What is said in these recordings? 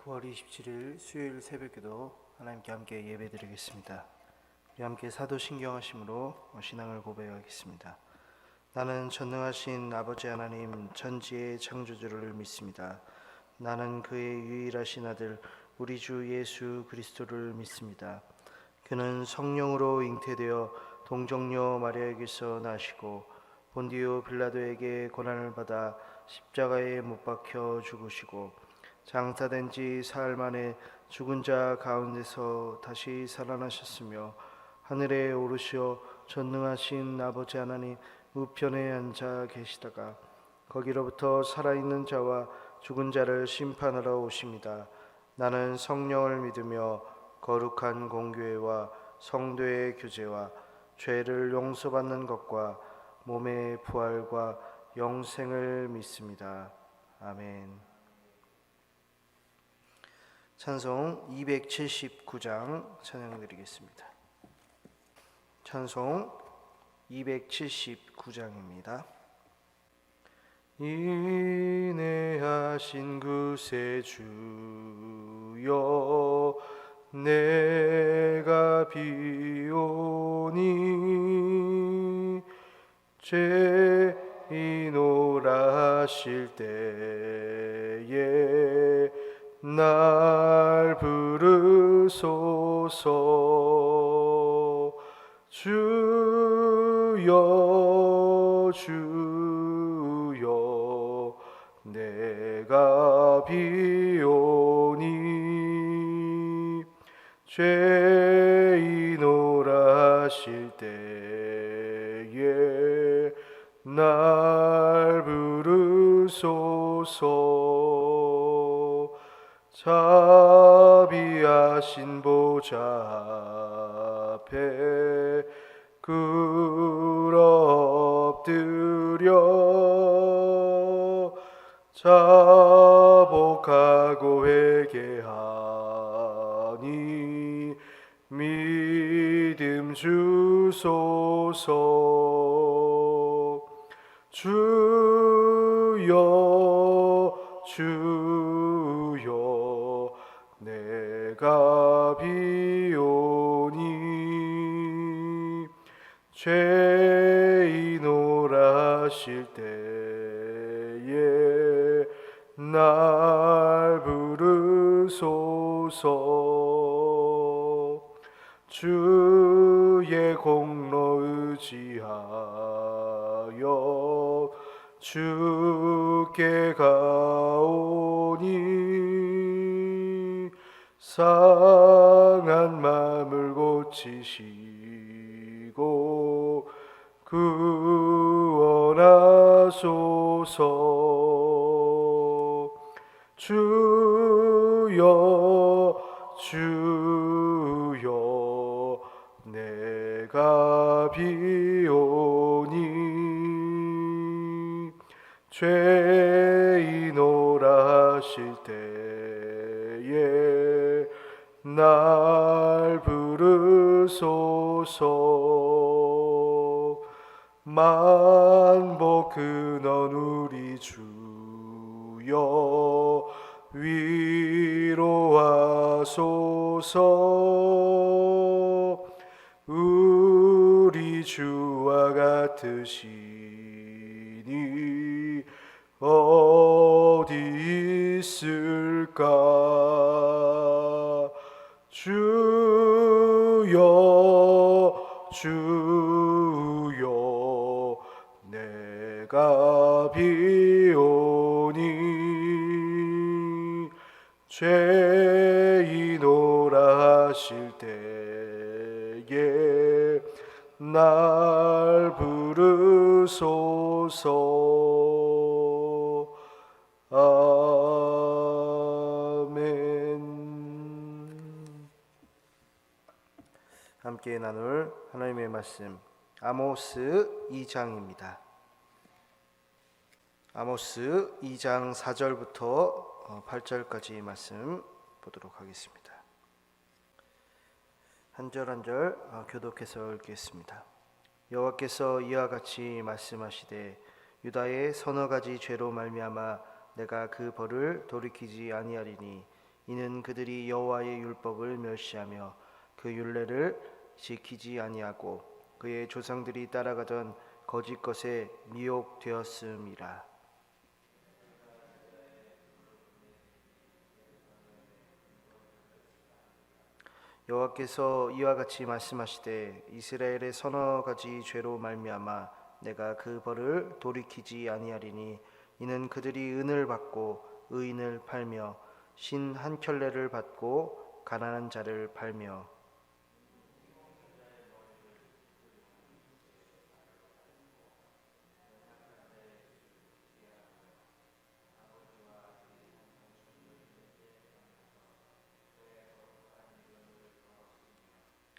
9월 27일 수요일 새벽기도 하나님께 함께 예배드리겠습니다. 우리 함께 사도신경하심으로 신앙을 고백하겠습니다. 나는 전능하신 아버지 하나님 천지의 창조주를 믿습니다. 나는 그의 유일하신 아들 우리 주 예수 그리스도를 믿습니다. 그는 성령으로 잉태되어 동정녀 마리아에게서 나시고 본디오 빌라도에게 고난을 받아 십자가에 못 박혀 죽으시고 장사된 지 사흘 만에 죽은 자 가운데서 다시 살아나셨으며 하늘에 오르시어 전능하신 아버지 하나님 우편에 앉아 계시다가 거기로부터 살아있는 자와 죽은 자를 심판하러 오십니다. 나는 성령을 믿으며 거룩한 공교회와 성도의 교제와 죄를 용서받는 것과 몸의 부활과 영생을 믿습니다. 아멘. 찬송 279장 찬양드리겠습니다. 찬송 279장입니다. 인내하신 구세주여 내가 비오니 죄인오라 하실 때에 날 부르소서. 주여 주여 내가 비오니 죄인오라 하실 때에 날 부르소서. 자비하신 보좌 앞에 꿇어 엎드려 자복하고 회개하니 믿음 주소서. 주여 주여 내가 비오니 죄인오라 하실 때에 날 부르소서. 주의 공로 의지하여 주께 가오니 상한 마음을 고치시고 구원하소서. 주여 주여 내가 비오니 죄인오라 하실 때에 날 부르소서. 만복 근원 우리 주여 위로하소서. 우리 주와 같으시니 어디 있을까. 주여 주여 내가 비오니 죄인오라 하실 때에 날 부르소서. 아멘. 함께 나눌 하나님의 말씀 아모스 2장입니다. 아모스 2장 4절부터 8절까지 말씀 보도록 하겠습니다. 한 절 한 절 교독해서 읽겠습니다. 여호와께서 이와 같이 말씀하시되 유다의 서너 가지 죄로 말미암아 내가 그 벌을 돌이키지 아니하리니 이는 그들이 여호와의 율법을 멸시하며 그 율례를 지키지 아니하고 그의 조상들이 따라가던 거짓 것에 미혹되었음이라. 여호와께서 이와 같이 말씀하시되 이스라엘의 서너 가지 죄로 말미암아 내가 그 벌을 돌이키지 아니하리니 이는 그들이 은을 받고 의인을 팔며 신 한 켤레를 받고 가난한 자를 팔며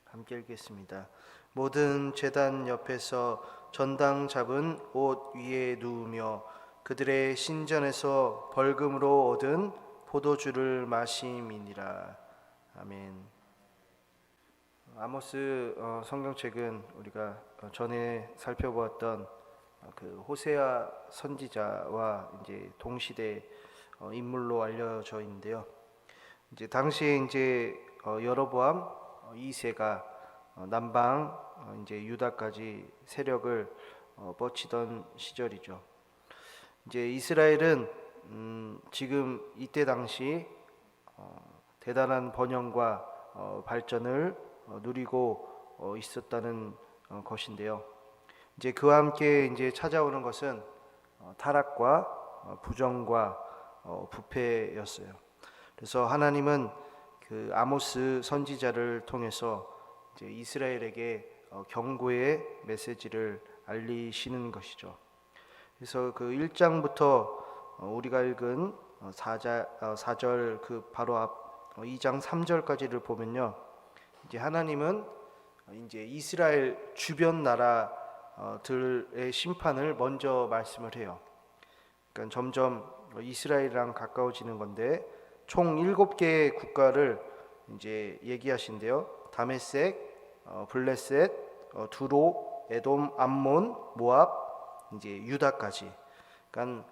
함께 읽겠습니다. 모든 제단 옆에서 전당 잡은 옷 위에 누우며 그들의 신전에서 벌금으로 얻은 포도주를 마심이니라. 아멘. 아모스 성경책은 우리가 전에 살펴보았던 그 호세아 선지자와 이제 동시대 인물로 알려져 있는데요. 이제 당시에 이제 여로보암 2세가 남방 이제 유다까지 세력을 뻗치던 시절이죠. 이제 이스라엘은 지금 이때 당시 대단한 번영과 발전을 누리고 있었다는 것인데요. 이제 그와 함께 이제 찾아오는 것은 타락과 부정과 부패였어요. 그래서 하나님은 그 아모스 선지자를 통해서 이제 이스라엘에게 경고의 메시지를 알리시는 것이죠. 그래서 그 1장부터 우리가 읽은 4절 그 바로 앞 2장 3절까지를 보면요. 이제 하나님은 이제 이스라엘 주변 나라들의 심판을 먼저 말씀을 해요. 그러니까 점점 이스라엘이랑 가까워지는 건데 총 7개의 국가를 이제 얘기하신대요. 다메섹, 블레셋, 두로, 에돔, 암몬, 모압, 이제 유다까지. 그러니까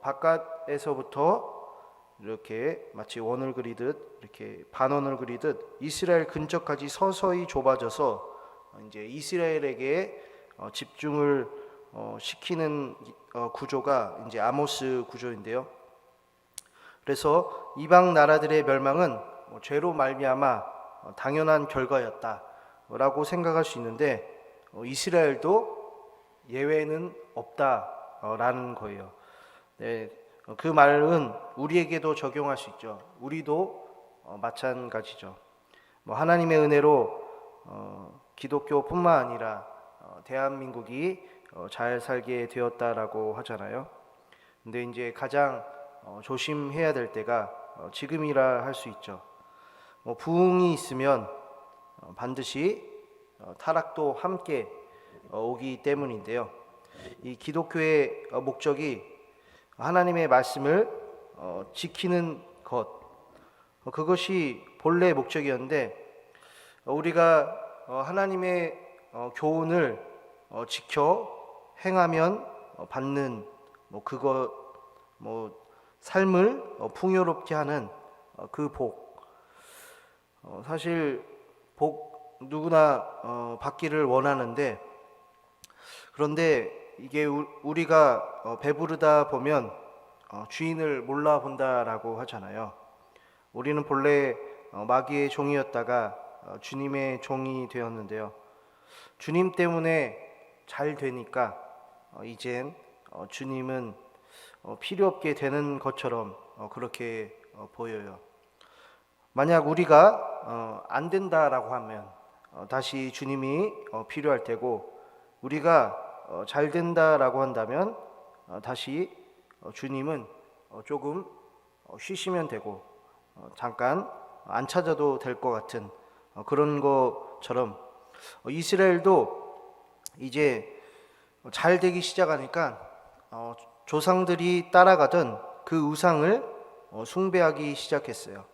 바깥에서부터 이렇게 마치 원을 그리듯 이렇게 반원을 그리듯 이스라엘 근처까지 서서히 좁아져서 이제 이스라엘에게 집중을 시키는 구조가 이제 아모스 구조인데요. 그래서 이방 나라들의 멸망은 죄로 말미암아 당연한 결과였다라고 생각할 수 있는데 이스라엘도 예외는 없다라는 거예요. 네, 그 말은 우리에게도 적용할 수 있죠. 우리도 마찬가지죠. 하나님의 은혜로 기독교뿐만 아니라 대한민국이 잘 살게 되었다라고 하잖아요. 근데 이제 가장 조심해야 될 때가 지금이라 할 수 있죠. 부흥이 있으면 반드시 타락도 함께 오기 때문인데요. 이 기독교의 목적이 하나님의 말씀을 지키는 것, 그것이 본래 목적이었는데 우리가 하나님의 교훈을 지켜 행하면 받는 그것 삶을 풍요롭게 하는 그 복. 사실 복 누구나 받기를 원하는데 그런데 이게 우리가 배부르다 보면 주인을 몰라 본다라고 하잖아요. 우리는 본래 마귀의 종이었다가 주님의 종이 되었는데요. 주님 때문에 잘 되니까 이젠 주님은 필요 없게 되는 것처럼 그렇게 보여요. 만약 우리가 안 된다라고 하면 다시 주님이 필요할 테고 우리가 잘 된다라고 한다면 다시 주님은 조금 쉬시면 되고 잠깐 안 찾아도 될 것 같은 그런 것처럼 이스라엘도 이제 잘 되기 시작하니까 조상들이 따라가던 그 우상을 숭배하기 시작했어요.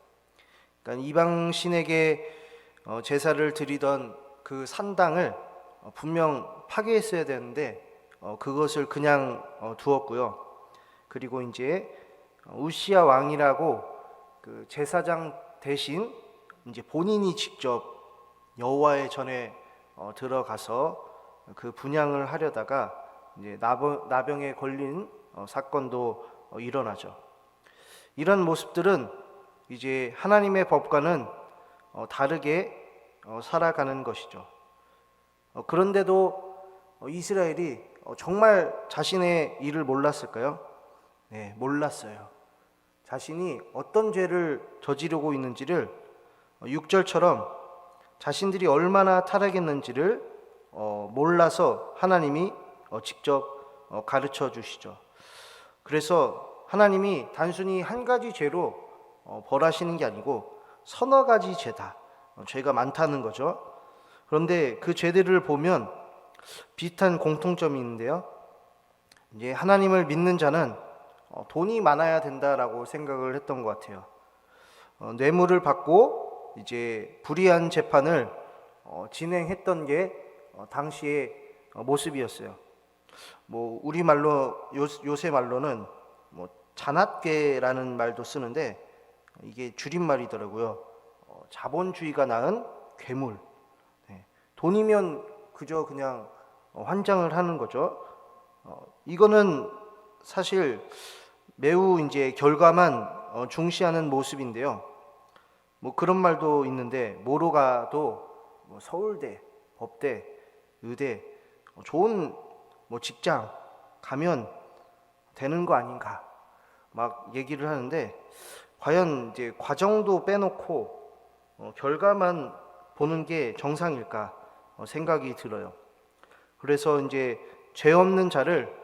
그러니까 이방 신에게 제사를 드리던 그 산당을 분명 파괴했어야 되는데 그것을 그냥 두었고요. 그리고 이제 우시야 왕이라고 그 제사장 대신 이제 본인이 직접 여호와의 전에 들어가서 그 분향을 하려다가 이제 나병에 걸린 사건도 일어나죠. 이런 모습들은 이제 하나님의 법과는 다르게 살아가는 것이죠. 그런데도 이스라엘이 정말 자신의 일을 몰랐을까요? 네, 몰랐어요. 자신이 어떤 죄를 저지르고 있는지를 6절처럼 자신들이 얼마나 타락했는지를 몰라서 하나님이 직접 가르쳐 주시죠. 그래서 하나님이 단순히 한 가지 죄로 벌하시는 게 아니고 서너 가지 죄다, 죄가 많다는 거죠. 그런데 그 죄들을 보면 비슷한 공통점이 있는데요. 이제 하나님을 믿는 자는 돈이 많아야 된다라고 생각을 했던 것 같아요. 뇌물을 받고 이제 불의한 재판을 진행했던 게 당시의 모습이었어요. 뭐 우리 말로 요새 말로는 뭐 잔압괴라는 말도 쓰는데 이게 줄임말이더라고요. 자본주의가 낳은 괴물. 네. 돈이면 그저 그냥 환장을 하는 거죠. 이거는 사실 매우 이제 결과만 중시하는 모습인데요. 뭐 그런 말도 있는데 뭐로 가도 뭐 서울대, 법대, 의대, 좋은 뭐 직장 가면 되는 거 아닌가 막 얘기를 하는데 과연 이제 과정도 빼놓고 결과만 보는 게 정상일까 생각이 들어요. 그래서 이제 죄 없는 자를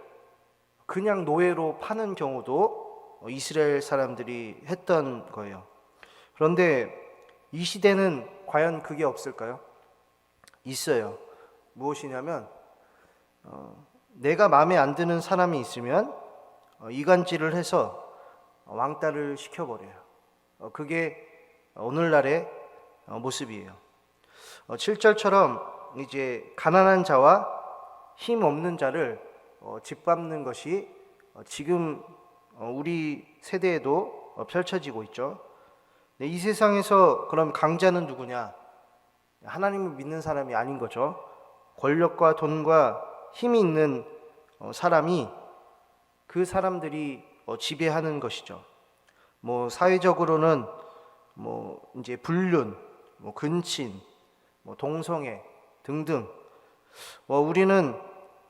그냥 노예로 파는 경우도 이스라엘 사람들이 했던 거예요. 그런데 이 시대는 과연 그게 없을까요? 있어요. 무엇이냐면 내가 마음에 안 드는 사람이 있으면 이간질을 해서 왕따를 시켜버려요. 그게 오늘날의 모습이에요. 7절처럼 이제 가난한 자와 힘 없는 자를 짓밟는 것이 지금 우리 세대에도 펼쳐지고 있죠. 이 세상에서 그럼 강자는 누구냐? 하나님을 믿는 사람이 아닌 거죠. 권력과 돈과 힘이 있는 사람이 그 사람들이 지배하는 것이죠. 뭐 사회적으로는 뭐 이제 불륜, 뭐 근친, 뭐 동성애 등등. 우리는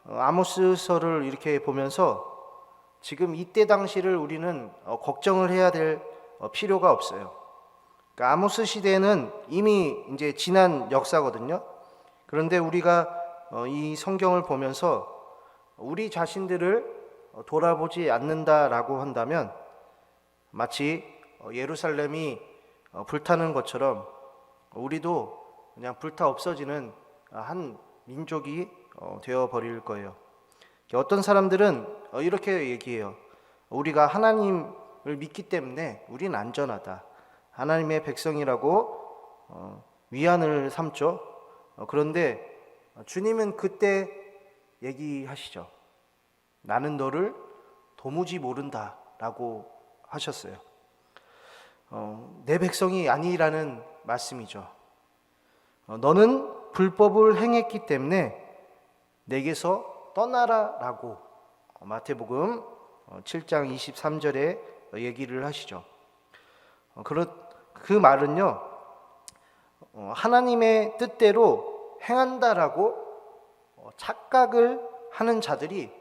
아모스서를 이렇게 보면서 지금 이때 당시를 우리는 걱정을 해야 될 필요가 없어요. 그러니까 아모스 시대는 이미 이제 지난 역사거든요. 그런데 우리가 이 성경을 보면서 우리 자신들을 돌아보지 않는다라고 한다면 마치 예루살렘이 불타는 것처럼 우리도 그냥 불타 없어지는 한 민족이 되어 버릴 거예요. 어떤 사람들은 이렇게 얘기해요. 우리가 하나님을 믿기 때문에 우리는 안전하다. 하나님의 백성이라고 위안을 삼죠. 그런데 주님은 그때 얘기하시죠. 나는 너를 도무지 모른다라고 하셨어요. 내 백성이 아니라는 말씀이죠. 너는 불법을 행했기 때문에 내게서 떠나라라고 마태복음 7장 23절에 얘기를 하시죠. 그 말은요, 하나님의 뜻대로 행한다라고 착각을 하는 자들이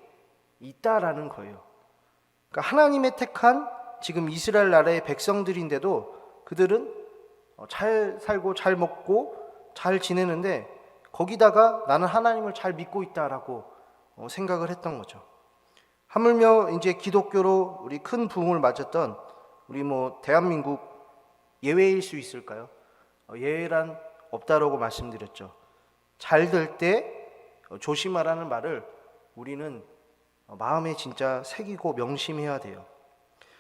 있다라는 거예요. 그러니까 하나님의 택한 지금 이스라엘 나라의 백성들인데도 그들은 잘 살고 잘 먹고 잘 지내는데 거기다가 나는 하나님을 잘 믿고 있다라고 생각을 했던 거죠. 하물며 이제 기독교로 우리 큰 부흥을 맞았던 우리 뭐 대한민국 예외일 수 있을까요? 예외란 없다라고 말씀드렸죠. 잘 될 때 조심하라는 말을 우리는 마음에 진짜 새기고 명심해야 돼요.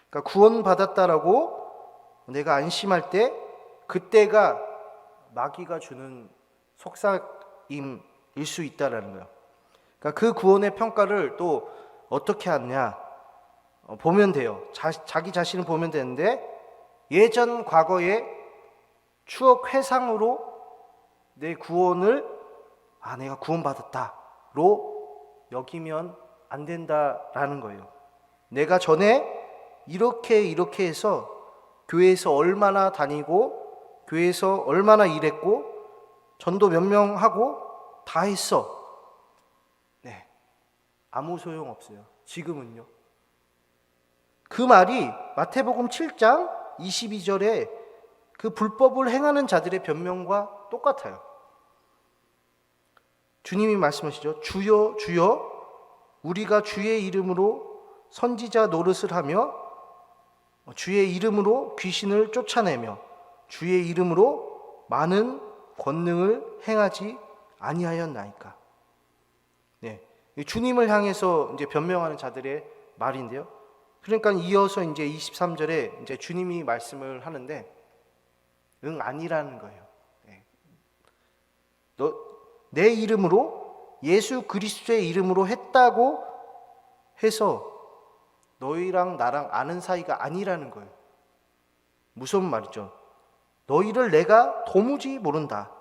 그러니까 구원받았다라고 내가 안심할 때 그때가 마귀가 주는 속삭임일 수 있다라는 거예요. 그러니까 그 구원의 평가를 또 어떻게 하느냐 보면 돼요. 자기 자신을 보면 되는데 예전 과거의 추억 회상으로 내 구원을 내가 구원받았다로 여기면 안 된다라는 거예요. 내가 전에 이렇게 해서 교회에서 얼마나 다니고 교회에서 얼마나 일했고 전도 몇 명 하고 다 했어. 네, 아무 소용 없어요. 지금은요. 그 말이 마태복음 7장 22절에 그 불법을 행하는 자들의 변명과 똑같아요. 주님이 말씀하시죠. 주여 주여 우리가 주의 이름으로 선지자 노릇을 하며 주의 이름으로 귀신을 쫓아내며 주의 이름으로 많은 권능을 행하지 아니하였나이까. 네, 주님을 향해서 이제 변명하는 자들의 말인데요. 그러니까 이어서 이제 23절에 이제 주님이 말씀을 하는데 아니라는 거예요. 네. 내 이름으로 예수 그리스도의 이름으로 했다고 해서 너희랑 나랑 아는 사이가 아니라는 거예요. 무서운 말이죠. 너희를 내가 도무지 모른다.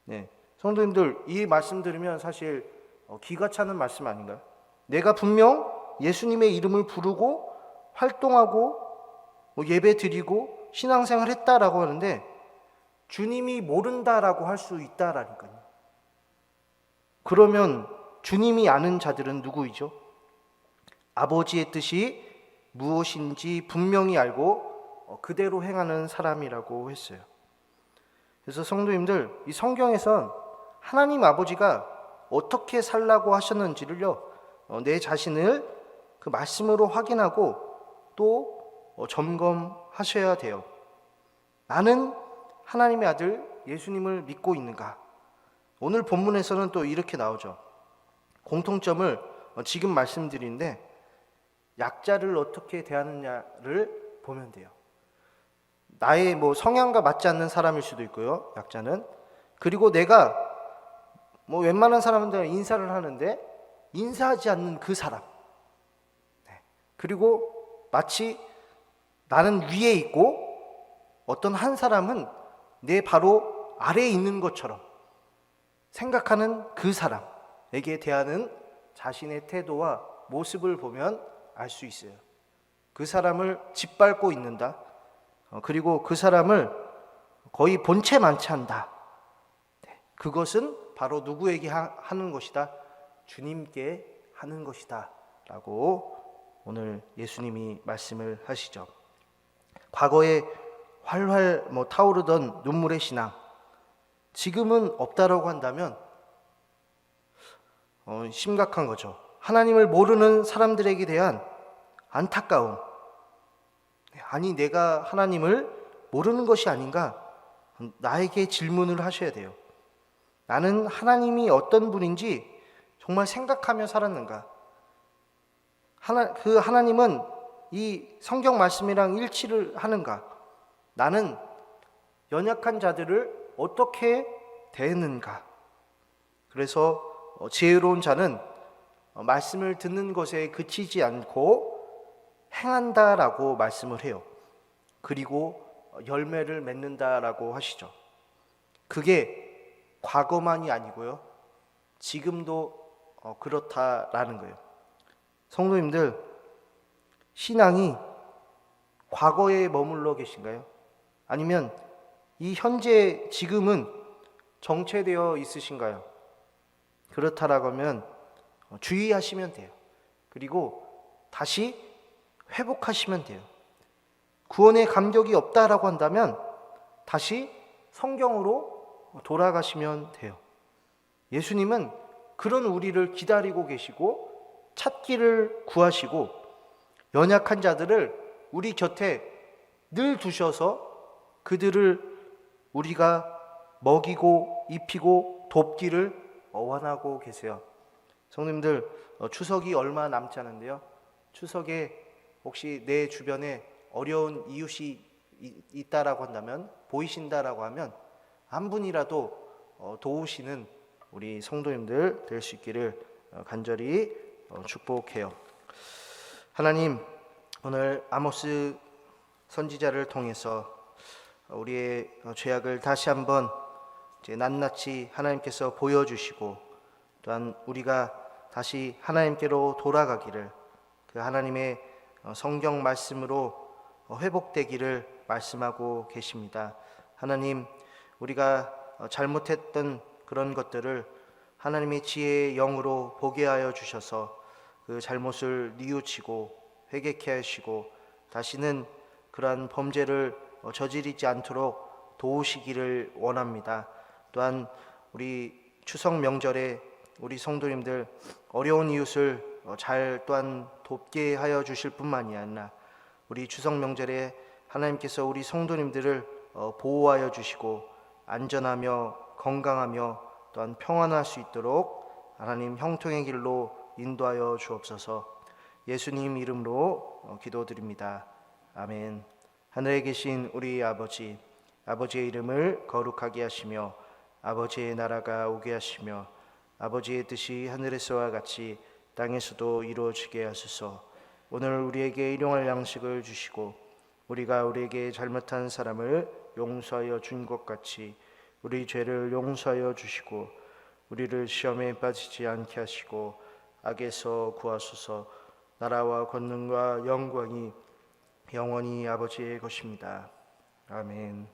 네, 성도님들 이 말씀 들으면 사실 기가 차는 말씀 아닌가요? 내가 분명 예수님의 이름을 부르고 활동하고 예배 드리고 신앙생활 했다라고 하는데 주님이 모른다라고 할 수 있다라니까요. 그러면 주님이 아는 자들은 누구이죠? 아버지의 뜻이 무엇인지 분명히 알고 그대로 행하는 사람이라고 했어요. 그래서 성도님들, 이 성경에선 하나님 아버지가 어떻게 살라고 하셨는지를요, 내 자신을 그 말씀으로 확인하고 또 점검하셔야 돼요. 나는 하나님의 아들 예수님을 믿고 있는가? 오늘 본문에서는 또 이렇게 나오죠. 공통점을 지금 말씀드리는데 약자를 어떻게 대하느냐를 보면 돼요. 나의 성향과 맞지 않는 사람일 수도 있고요, 약자는. 그리고 내가 웬만한 사람들은 인사를 하는데 인사하지 않는 그 사람. 네. 그리고 마치 나는 위에 있고 어떤 한 사람은 내 바로 아래에 있는 것처럼 생각하는 그 사람에게 대하는 자신의 태도와 모습을 보면 알 수 있어요. 그 사람을 짓밟고 있는다. 그리고 그 사람을 거의 본체 만취한다. 그것은 바로 누구에게 하는 것이다? 주님께 하는 것이다 라고 오늘 예수님이 말씀을 하시죠. 과거에 활활 타오르던 눈물의 신앙, 지금은 없다라고 한다면 심각한 거죠. 하나님을 모르는 사람들에게 대한 안타까움. 아니, 내가 하나님을 모르는 것이 아닌가? 나에게 질문을 하셔야 돼요. 나는 하나님이 어떤 분인지 정말 생각하며 살았는가? 그 하나님은 이 성경 말씀이랑 일치를 하는가? 나는 연약한 자들을 어떻게 대했는가? 그래서 지혜로운 자는 말씀을 듣는 것에 그치지 않고 행한다라고 말씀을 해요. 그리고 열매를 맺는다라고 하시죠. 그게 과거만이 아니고요, 지금도 그렇다라는 거예요. 성도님들, 신앙이 과거에 머물러 계신가요? 아니면 이 현재 지금은 정체되어 있으신가요? 그렇다라고 하면 주의하시면 돼요. 그리고 다시 회복하시면 돼요. 구원의 감격이 없다라고 한다면 다시 성경으로 돌아가시면 돼요. 예수님은 그런 우리를 기다리고 계시고 찾기를 구하시고 연약한 자들을 우리 곁에 늘 두셔서 그들을 우리가 먹이고 입히고 돕기를 원하고 계세요. 성도님들, 추석이 얼마 남지 않은데요, 추석에 혹시 내 주변에 어려운 이웃이 있다라고 한다면, 보이신다라고 하면 한 분이라도 도우시는 우리 성도님들 될 수 있기를 간절히 축복해요. 하나님, 오늘 아모스 선지자를 통해서 우리의 죄악을 다시 한번 이제 낱낱이 하나님께서 보여주시고, 또한 우리가 다시 하나님께로 돌아가기를, 그 하나님의 성경 말씀으로 회복되기를 말씀하고 계십니다. 하나님, 우리가 잘못했던 그런 것들을 하나님의 지혜의 영으로 보게 하여 주셔서 그 잘못을 뉘우치고 회개케 하시고 다시는 그러한 범죄를 저지르지 않도록 도우시기를 원합니다. 또한 우리 추석 명절에 우리 성도님들 어려운 이웃을 잘 또한 돕게 하여 주실 뿐만이 아니라 우리 추석 명절에 하나님께서 우리 성도님들을 보호하여 주시고 안전하며 건강하며 또한 평안할 수 있도록 하나님 형통의 길로 인도하여 주옵소서. 예수님 이름으로 기도드립니다. 아멘. 하늘에 계신 우리 아버지, 아버지의 이름을 거룩하게 하시며 아버지의 나라가 오게 하시며 아버지의 뜻이 하늘에서와 같이 땅에서도 이루어지게 하소서. 오늘 우리에게 일용할 양식을 주시고 우리가 우리에게 잘못한 사람을 용서하여 준 것 같이 우리 죄를 용서하여 주시고 우리를 시험에 빠지지 않게 하시고 악에서 구하소서. 나라와 권능과 영광이 영원히 아버지의 것입니다. 아멘.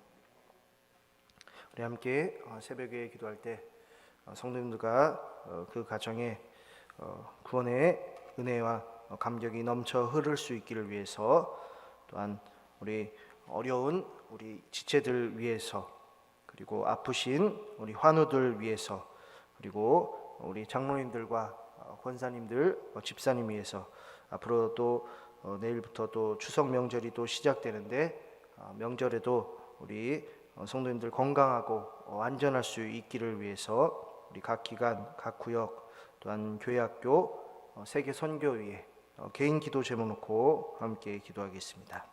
우리 함께 새벽에 기도할 때 성도님들과 그 가정에 구원의 은혜와 감격이 넘쳐 흐를 수 있기를 위해서, 또한 우리 어려운 우리 지체들 위해서, 그리고 아프신 우리 환우들 위해서, 그리고 우리 장로님들과 권사님들, 집사님 위해서, 앞으로 또 내일부터 또 추석 명절이 또 시작되는데 명절에도 우리 성도님들 건강하고 안전할 수 있기를 위해서 우리 각 기관, 각 구역, 또한 교회학교, 세계 선교위에 개인 기도 제목 놓고 함께 기도하겠습니다.